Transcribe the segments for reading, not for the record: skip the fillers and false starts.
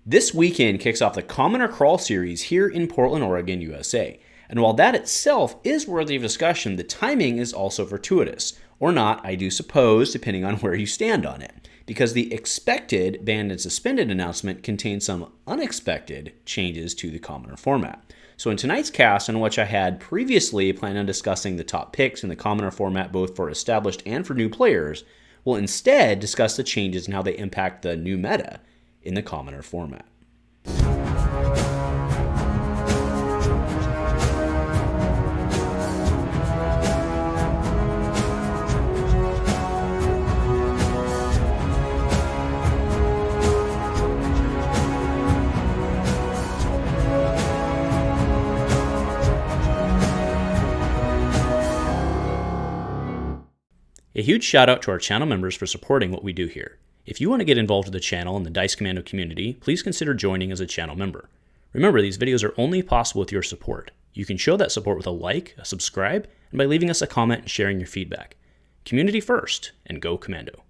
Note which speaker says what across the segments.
Speaker 1: This weekend kicks off the Commoner Crawl series here in Portland, Oregon, USA. And while that itself is worthy of discussion, the timing is also fortuitous. Or not, I do suppose, depending on where you stand on it. Because the expected banned and suspended announcement contains some unexpected changes to the Commoner format. So in tonight's cast, in which I had previously planned on discussing the top picks in the Commoner format both for established and for new players, we'll instead discuss the changes and how they impact the new meta in the Commoner format. A huge shout out to our channel members for supporting what we do here. If you want to get involved with the channel and the Dice Commando community, please consider joining as a channel member. Remember, these videos are only possible with your support. You can show that support with a like, a subscribe, and by leaving us a comment and sharing your feedback. Community first, and go Commando.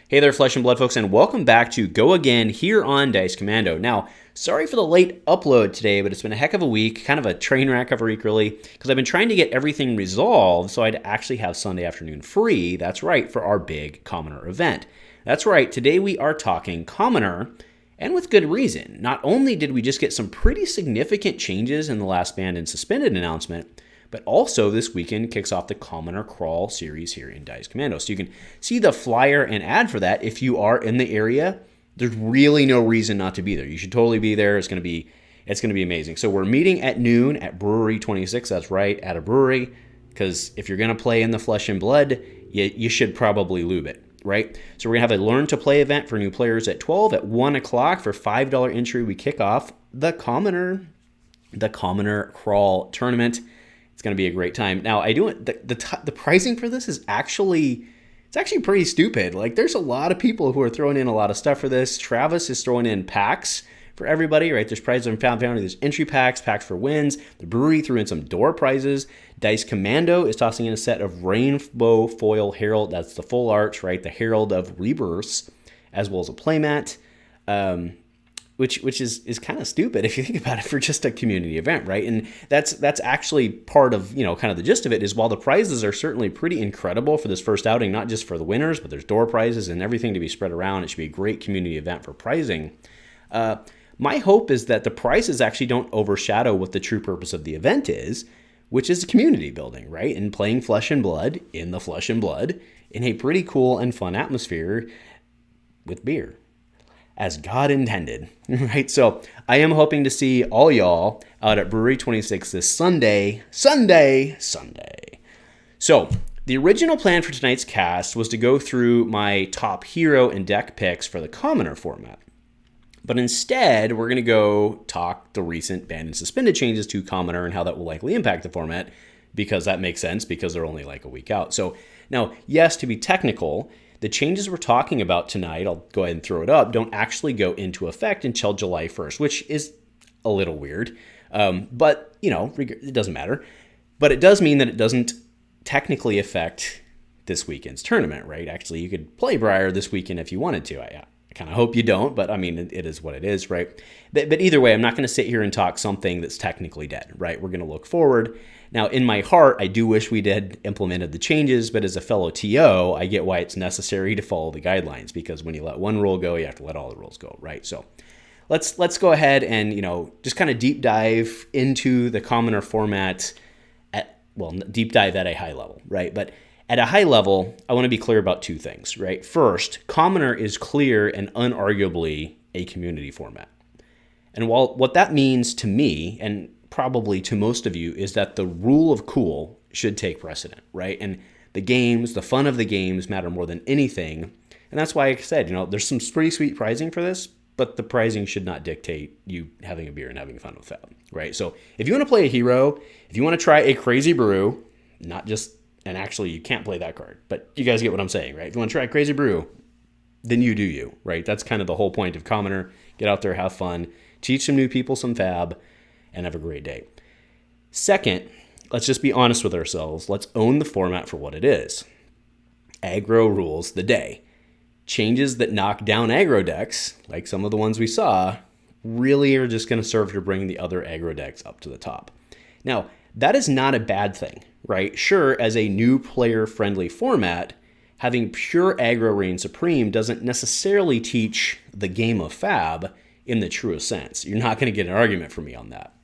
Speaker 1: Hey there, Flesh and Blood folks, and welcome back to Go Again here on Dice Commando. Now, sorry for the late upload today, but it's been a heck of a week, kind of a train wreck of a week really, because I've been trying to get everything resolved so I'd actually have Sunday afternoon free, that's right, for our big Commoner event. That's right, today we are talking Commoner, and with good reason. Not only did we just get some pretty significant changes in the last banned and suspended announcement, but also this weekend kicks off the Commoner Crawl series here in Dice Commando. So you can see the flyer and ad for that if you are in the area. There's really no reason not to be there. You should totally be there. It's going to be amazing. So we're meeting at noon at Brewery 26. That's right, at a brewery, because if you're going to play in the Flesh and Blood, you should probably lube it, right? So we're going to have a Learn to Play event for new players at 12. At 1 o'clock for $5 entry, we kick off the Commoner Crawl tournament. It's going to be a great time. Now, the pricing for this is actually pretty stupid. Like, there's a lot of people who are throwing in a lot of stuff for this. Travis is throwing in packs for everybody, right? There's prizes on Found Foundry. There's entry packs for wins. The brewery threw in some door prizes. Dice Commando is tossing in a set of Rainbow Foil Herald. That's the full arch, right? The Herald of Rebirths, as well as a playmat. Which is kind of stupid if you think about it for just a community event, right? And that's actually part of, kind of the gist of it is while the prizes are certainly pretty incredible for this first outing, not just for the winners, but there's door prizes and everything to be spread around. It should be a great community event for prizing. My hope is that the prizes actually don't overshadow what the true purpose of the event is, which is community building, right? And playing Flesh and Blood in the Flesh and Blood in a pretty cool and fun atmosphere with beer, as God intended, right? So I am hoping to see all y'all out at Brewery 26 this Sunday. So the original plan for tonight's cast was to go through my top hero and deck picks for the Commoner format. But instead, we're going to go talk the recent banned and suspended changes to Commoner and how that will likely impact the format, because that makes sense because they're only like a week out. So now, yes, to be technical, the changes we're talking about tonight, I'll go ahead and throw it up, don't actually go into effect until July 1st, which is a little weird. But, it doesn't matter. But it does mean that it doesn't technically affect this weekend's tournament, right? Actually, you could play Briar this weekend if you wanted to. I kind of hope you don't, but I mean, it is what it is, right? But either way, I'm not going to sit here and talk something that's technically dead, right? We're going to look forward. Now, in my heart, I do wish we did implemented the changes, but as a fellow TO, I get why it's necessary to follow the guidelines, because when you let one rule go, you have to let all the rules go, right? So let's go ahead and, just kind of deep dive into the Commoner format deep dive at a high level, right? But at a high level, I want to be clear about two things, right? First, Commoner is clear and unarguably a community format. And while what that means to me, and probably to most of you, is that the rule of cool should take precedent, right? And the games, the fun of the games matter more than anything. And that's why I said, there's some pretty sweet prizing for this, but the prizing should not dictate you having a beer and having fun with that, right? So if you want to play a hero, if you want to try a crazy brew, and actually you can't play that card, but you guys get what I'm saying, right? If you want to try a crazy brew, then you do you, right? That's kind of the whole point of Commoner. Get out there, have fun, teach some new people some fab, and have a great day. Second, let's just be honest with ourselves. Let's own the format for what it is. Aggro rules the day. Changes that knock down aggro decks, like some of the ones we saw, really are just going to serve to bring the other aggro decks up to the top. Now, that is not a bad thing, right? Sure, as a new player-friendly format, having pure aggro reign supreme doesn't necessarily teach the game of Fab in the truest sense. You're not going to get an argument from me on that.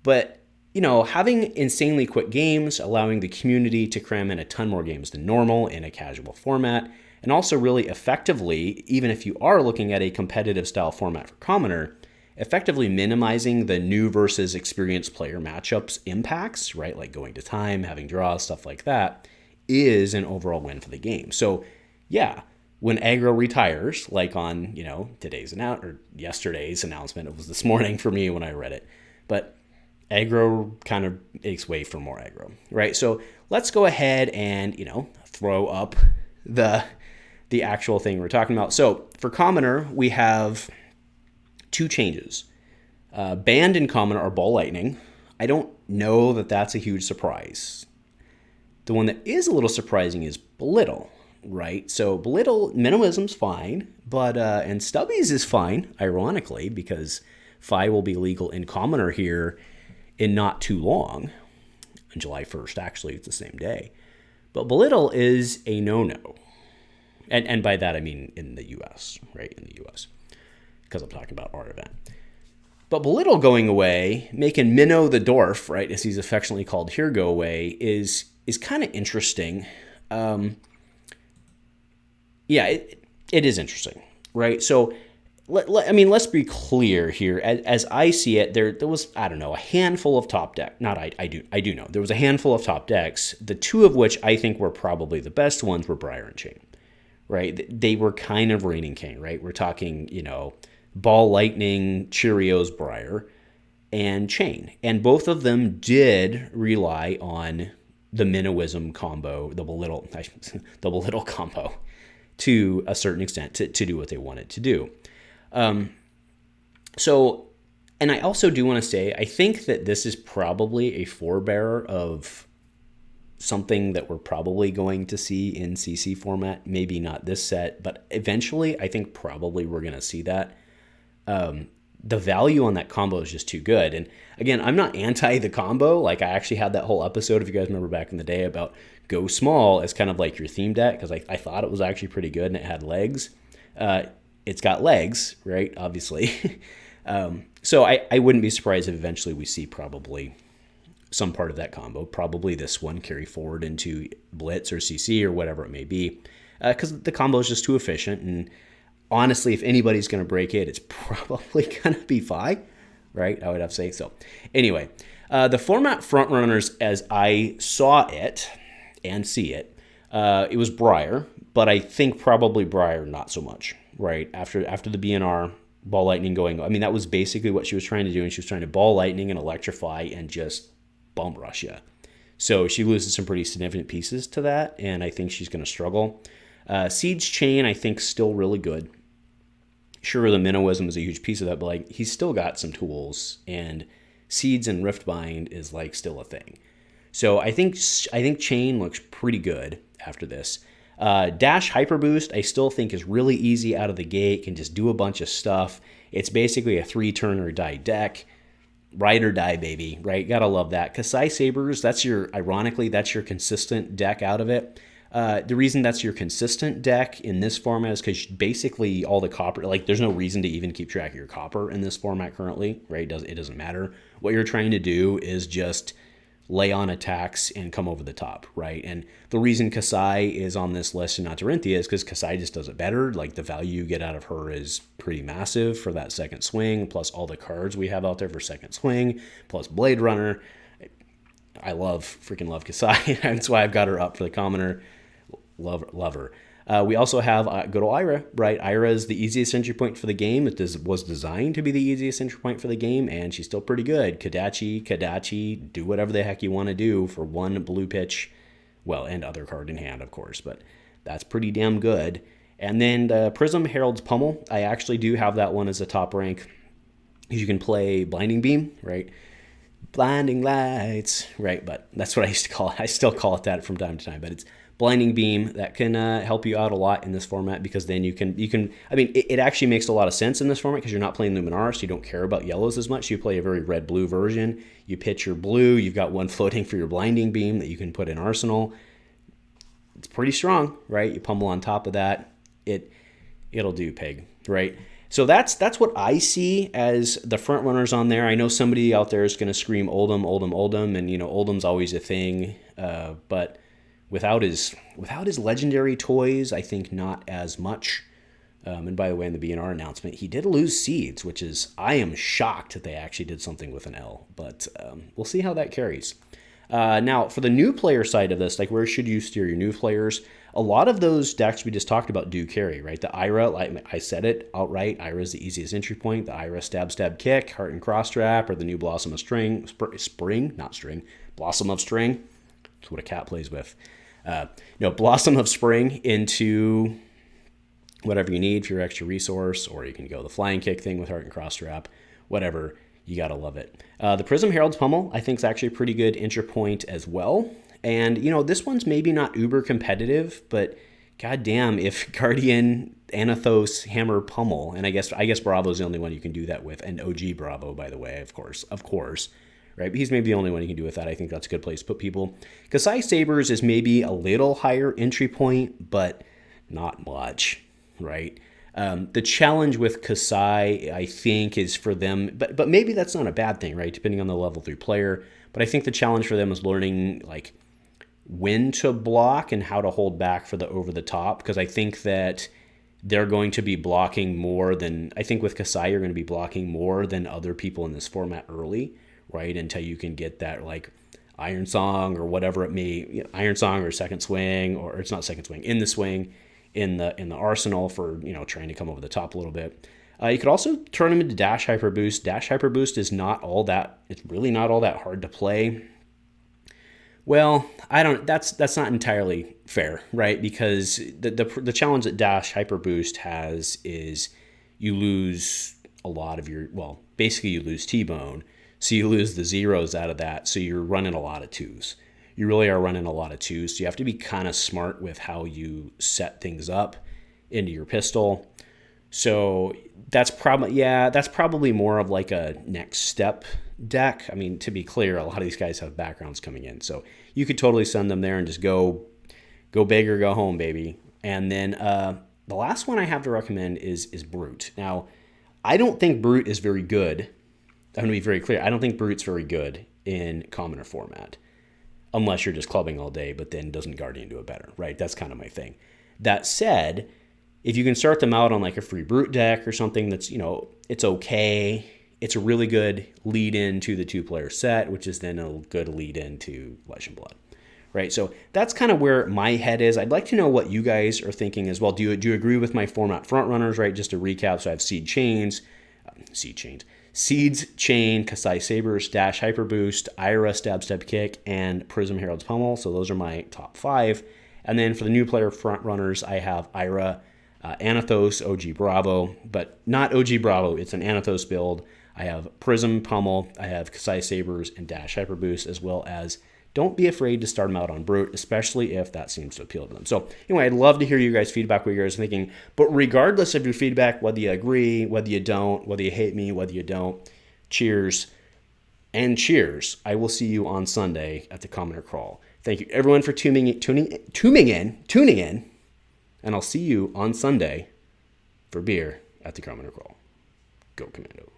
Speaker 1: But, having insanely quick games, allowing the community to cram in a ton more games than normal in a casual format, and also really effectively, even if you are looking at a competitive style format for Commoner, effectively minimizing the new versus experienced player matchups impacts, right? Like going to time, having draws, stuff like that, is an overall win for the game. So yeah, when aggro retires, like on, yesterday's announcement, it was this morning for me when I read it, but aggro kind of makes way for more aggro, right? So let's go ahead and, throw up the actual thing we're talking about. So for Commoner, we have two changes. Banned in Commoner are Ball Lightning. I don't know that that's a huge surprise. The one that is a little surprising is Belittle, right? So Belittle, minimalism's fine, but and Stubbies is fine, ironically, because Fi will be legal in Commoner here in not too long. On July 1st, actually, it's the same day. But Belittle is a no-no. And by that, I mean in the U.S., right? In the U.S., because I'm talking about our event. But Belittle going away, making Minnow the Dwarf, right, as he's affectionately called here, go away, is kind of interesting. It is interesting, right? So, let's be clear here. As I see it, there was, a handful of top deck. I do know. There was a handful of top decks, the two of which I think were probably the best ones were Briar and Chane, right? They were kind of reigning king, right? We're talking, Ball Lightning, Cheerios, Briar, and Chane. And both of them did rely on the Minnowism combo, the belittle combo, to a certain extent to do what they wanted to do. And I also do want to say, I think that this is probably a forebearer of something that we're probably going to see in CC format. Maybe not this set, but eventually I think probably we're going to see that. The value on that combo is just too good. And again, I'm not anti the combo. Like, I actually had that whole episode, if you guys remember back in the day, about go small as kind of like your theme deck, because I thought it was actually pretty good and it had legs. It's got legs, right? Obviously. So I wouldn't be surprised if eventually we see probably some part of that combo, probably this one, carry forward into Blitz or CC or whatever it may be, because the combo is just too efficient. And honestly, if anybody's going to break it, it's probably going to be Fi, right? I would have to say so. Anyway, the format frontrunners, as I saw it and see it, it was Briar, but I think probably Briar not so much, right? After the BNR, Ball Lightning going, that was basically what she was trying to do, and she was trying to Ball Lightning and Electrify and just bum rush you. So she loses some pretty significant pieces to that, and I think she's going to struggle. Siege Chane, I think, still really good. Sure, the Minnowism is a huge piece of that, but he's still got some tools, and Seeds and Riftbind is still a thing. So I think Chane looks pretty good after this. Dash Hyper Boost, I still think is really easy out of the gate, can just do a bunch of stuff. It's basically a 3-turn or die deck. Ride or die, baby, right? Gotta love that. Kassai Sabers, ironically, that's your consistent deck out of it. The reason that's your consistent deck in this format is because basically all the copper, there's no reason to even keep track of your copper in this format currently, right? It doesn't matter. What you're trying to do is just lay on attacks and come over the top, right? And the reason Kassai is on this list and not Dorinthea is because Kassai just does it better. The value you get out of her is pretty massive for that second swing, plus all the cards we have out there for second swing, plus Blade Runner. I freaking love Kassai. That's why I've got her up for the Commoner. Love her. We also have good old Ira, right? Ira is the easiest entry point for the game. It was designed to be the easiest entry point for the game, and she's still pretty good. Kadachi, do whatever the heck you want to do for one blue pitch, and other card in hand, of course, but that's pretty damn good. And then the Prism Herald's Pummel, I actually do have that one as a top rank. You can play Blinding Beam, right? Blinding Lights, right? But that's what I used to call it. I still call it that from time to time, but it's Blinding Beam, that can help you out a lot in this format, because then you can I mean, it actually makes a lot of sense in this format because you're not playing Luminaris, so you don't care about yellows as much. You play a very red-blue version. You pitch your blue. You've got one floating for your Blinding Beam that you can put in Arsenal. It's pretty strong, right? You pummel on top of that. It'll do, pig, right? So that's what I see as the front runners on there. I know somebody out there is going to scream Oldhim, Oldhim, Oldhim, and Oldhim's always a thing, but without his legendary toys, I think not as much. And by the way, in the BNR announcement, he did lose Seeds, which is, I am shocked that they actually did something with an L, but we'll see how that carries. Now, for the new player side of this, like where should you steer your new players? A lot of those decks we just talked about do carry, right? The Ira, I said it outright, Ira is the easiest entry point. The Ira Stab Stab Kick, Heart and Cross Trap, or the new Blossom of Blossom of String. That's what a cat plays with. Blossom of Spring into whatever you need for your extra resource, or you can go the Flying Kick thing with Heart and Cross Trap, whatever. You gotta love it. The Prism Herald's Pummel, I think, is actually a pretty good entry point as well. And, this one's maybe not uber competitive, but goddamn, if Guardian, Anathos, Hammer, Pummel, and I guess Bravo's the only one you can do that with, and OG Bravo, by the way, of course, right? But he's maybe the only one you can do with that. I think that's a good place to put people. Kassai Sabers is maybe a little higher entry point, but not much, right? The challenge with Kassai, I think, is for them, but maybe that's not a bad thing, right? Depending on the level 3 player. But I think the challenge for them is learning, like, when to block and how to hold back for the over the top, because I think that they're going to be blocking more than, I think with Kassai, you're going to be blocking more than other people in this format early, right? Until you can get that, like, Iron Song or whatever it may, Iron Song or Second Swing, or it's not Second Swing, in the swing, in the arsenal for, trying to come over the top a little bit. You could also turn them into Dash Hyper Boost. Dash Hyper Boost is it's really not all that hard to play. Well, that's not entirely fair, right? Because the challenge that Dash Hyper Boost has is you lose a lot of basically you lose T-Bone, so you lose the zeros out of that, so you're running a lot of 2s. You really are running a lot of 2s, so you have to be kind of smart with how you set things up into your pistol. So that's probably more of like a next step deck. I mean, to be clear, a lot of these guys have backgrounds coming in, so you could totally send them there and just go big or go home, baby. And then the last one I have to recommend is Brute. Now, I don't think Brute is very good. I'm going to be very clear. I don't think Brute's very good in commoner format, unless you're just clubbing all day, but then doesn't Guardian do it better, right? That's kind of my thing. That said, if you can start them out on like a free Brute deck or something that's, it's okay. It's a really good lead into the 2-player set, which is then a good lead into Flesh and Blood, right? So that's kind of where my head is. I'd like to know what you guys are thinking as well. Do you agree with my format front runners, right? Just to recap, so I have Seeds, Chane, Kassai Sabers, Dash Hyper Boost, Ira Stab Stab Kick, and Prism Herald's Pummel. So those are my top 5. And then for the new player front runners, I have Ira, Anathos, OG Bravo, but not OG Bravo. It's an Anathos build. I have Prism Pummel, I have Kassai Sabers, and Dash Hyper Boost, as well as don't be afraid to start them out on Brute, especially if that seems to appeal to them. So anyway, I'd love to hear you guys' feedback, what you guys are thinking. But regardless of your feedback, whether you agree, whether you don't, whether you hate me, whether you don't, cheers and cheers. I will see you on Sunday at the Commoner Crawl. Thank you everyone for tuning in, and I'll see you on Sunday for beer at the Commoner Crawl. Go Commando.